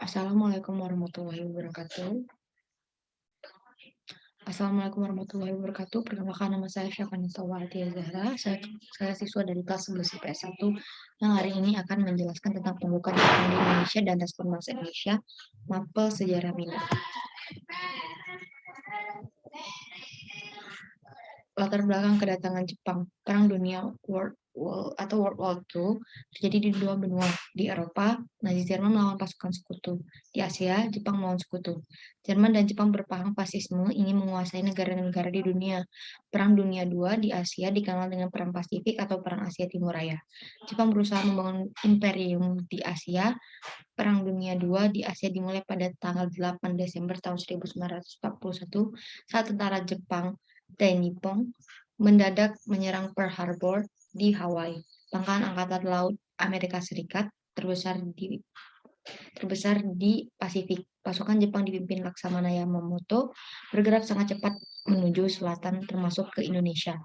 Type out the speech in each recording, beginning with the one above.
Assalamualaikum warahmatullahi wabarakatuh. Assalamualaikum warahmatullahi wabarakatuh. Perkenalkan nama saya Syafanisa Wardia Zahra. Saya siswa dari kelas 11 IPS 1 yang hari ini akan menjelaskan tentang pembukaan Jepang di Indonesia dan respon bangsa Indonesia, mapel sejarah minat. Latar belakang kedatangan Jepang, Perang Dunia World War II terjadi di dua benua, di Eropa, Nazi Jerman melawan pasukan sekutu. Di Asia, Jepang melawan sekutu. Jerman dan Jepang berperang fasisme ingin menguasai negara-negara di dunia. Perang Dunia II di Asia dikenal dengan Perang Pasifik atau Perang Asia Timur Raya. Jepang berusaha membangun imperium di Asia. Perang Dunia II di Asia dimulai pada tanggal 8 Desember tahun 1941 saat tentara Jepang Nippon mendadak menyerang Pearl Harbor di Hawaii, pangkalan angkatan laut Amerika Serikat terbesar di Pasifik. Pasukan Jepang dipimpin Laksamana Yamamoto bergerak sangat cepat menuju selatan termasuk ke Indonesia.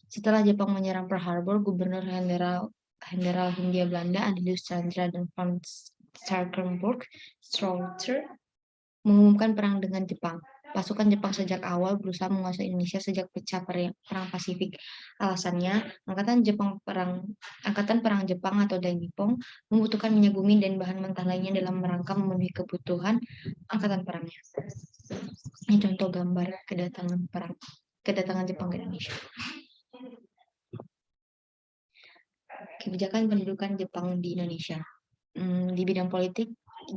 Setelah Jepang menyerang Pearl Harbor, Gubernur Jenderal Hindia Belanda Adelheid Chandra dan Franz Stekelenburg Strouter mengumumkan perang dengan Jepang. Pasukan Jepang sejak awal berusaha menguasai Indonesia sejak pecah Perang Pasifik. Alasannya, Angkatan Perang Jepang atau Dainippon membutuhkan minyak bumi dan bahan mentah lainnya dalam rangka memenuhi kebutuhan angkatan perangnya. Ini contoh gambar kedatangan Jepang ke Indonesia. Kebijakan pendudukan Jepang di Indonesia. Di bidang politik,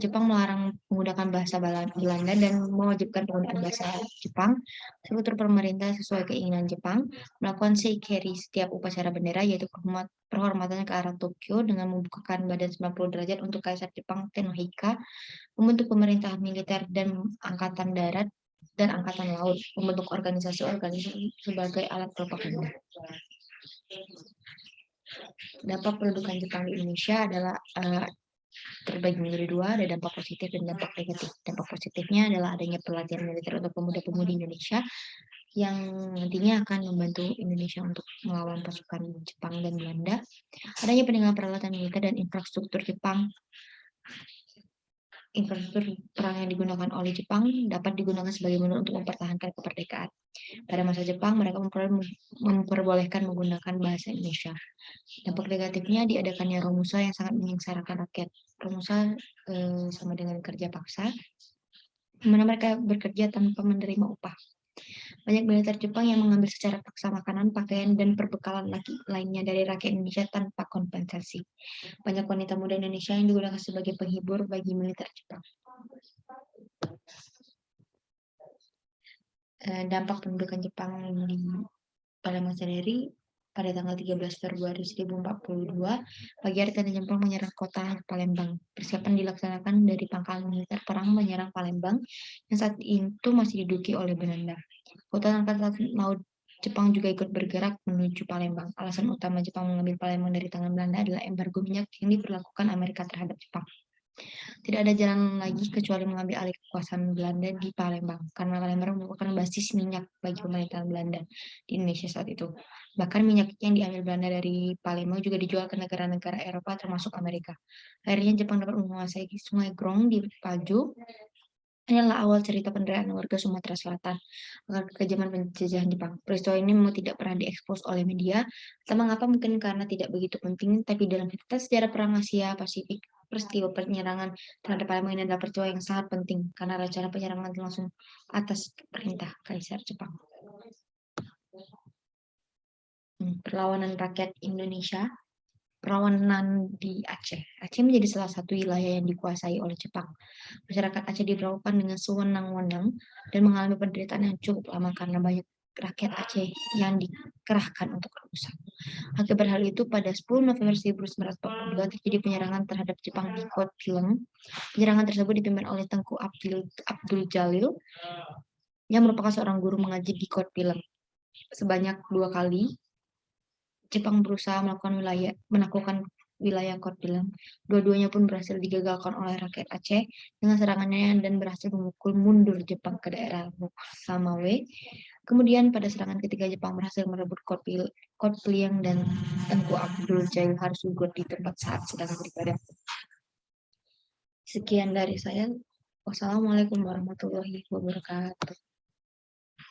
Jepang melarang menggunakan bahasa Belanda dan mewajibkan penggunaan bahasa Jepang. Struktur pemerintah sesuai keinginan Jepang, melakukan seikeri setiap upacara bendera, yaitu perhormatannya ke arah Tokyo dengan membukakan badan 90 derajat untuk Kaisar Jepang Tenohika, membentuk pemerintahan militer dan angkatan darat dan angkatan laut, membentuk organisasi-organisasi sebagai alat propaganda. Dampak pendudukan Jepang di Indonesia adalah terbagi menjadi dua, ada dampak positif dan dampak negatif. Dampak positifnya adalah adanya pelatihan militer untuk pemuda-pemudi Indonesia yang nantinya akan membantu Indonesia untuk melawan pasukan Jepang dan Belanda. Adanya peninggalan peralatan militer dan infrastruktur Jepang. Infrastruktur perang yang digunakan oleh Jepang dapat digunakan sebagai modal untuk mempertahankan kemerdekaan. Pada masa Jepang, mereka memperbolehkan menggunakan bahasa Indonesia. Dampak negatifnya diadakannya Romusa yang sangat menyengsarakan rakyat. Romusa sama dengan kerja paksa, di mana mereka bekerja tanpa menerima upah. Banyak militer Jepang yang mengambil secara paksa makanan, pakaian, dan perbekalan lainnya dari rakyat Indonesia tanpa kompensasi. Banyak wanita muda Indonesia yang digunakan sebagai penghibur bagi militer Jepang. Dampak pendudukan Jepang pada masa dari pada tanggal 13 Februari 1042, pagi hari tentara Jepang menyerang kota Palembang. Persiapan dilaksanakan dari pangkalan militer perang menyerang Palembang yang saat itu masih diduduki oleh Belanda. Kota Angkatan Laut Jepang juga ikut bergerak menuju Palembang. Alasan utama Jepang mengambil Palembang dari tangan Belanda adalah embargo minyak yang diberlakukan Amerika terhadap Jepang. Tidak ada jalan lagi kecuali mengambil alih kekuasaan Belanda di Palembang, karena Palembang merupakan basis minyak bagi pemerintahan Belanda di Indonesia saat itu. Bahkan minyak yang diambil Belanda dari Palembang juga dijual ke negara-negara Eropa termasuk Amerika. Akhirnya Jepang dapat menguasai Sungai Grong di Pajo. Inilah awal cerita penderitaan warga Sumatera Selatan akan kekejaman penjajahan Jepang. Peristiwa ini memang tidak pernah diekspos oleh media. Entah mengapa, mungkin karena tidak begitu penting, tapi dalam cerita sejarah Perang Asia Pasifik, peristiwa penyerangan terhadap Palembang ini adalah peristiwa yang sangat penting karena rencana penyerangan langsung atas perintah Kaisar Jepang. Perlawanan rakyat Indonesia. Perlawanan di Aceh. Aceh menjadi salah satu wilayah yang dikuasai oleh Jepang. Masyarakat Aceh diperlakukan dengan sewenang-wenang dan mengalami penderitaan yang cukup lama karena banyak rakyat Aceh yang dikerahkan untuk berusaha. Akibat hal itu, pada 10 November 1942 terjadi penyerangan terhadap Jepang di Kot Pileng. Penyerangan tersebut dipimpin oleh Tengku Abdul Jalil yang merupakan seorang guru mengaji di Kot Pileng. Sebanyak 2 kali Jepang berusaha menaklukkan wilayah Kot Pileng. Dua-duanya pun berhasil digagalkan oleh rakyat Aceh dengan serangannya dan berhasil memukul mundur Jepang ke daerah Samawe. Kemudian pada serangan ketiga Jepang berhasil merebut Kot Pileng dan Tengku Abdul Jalil harus gugur di tempat saat sedang beribadah. Sekian dari saya. Wassalamualaikum warahmatullahi wabarakatuh.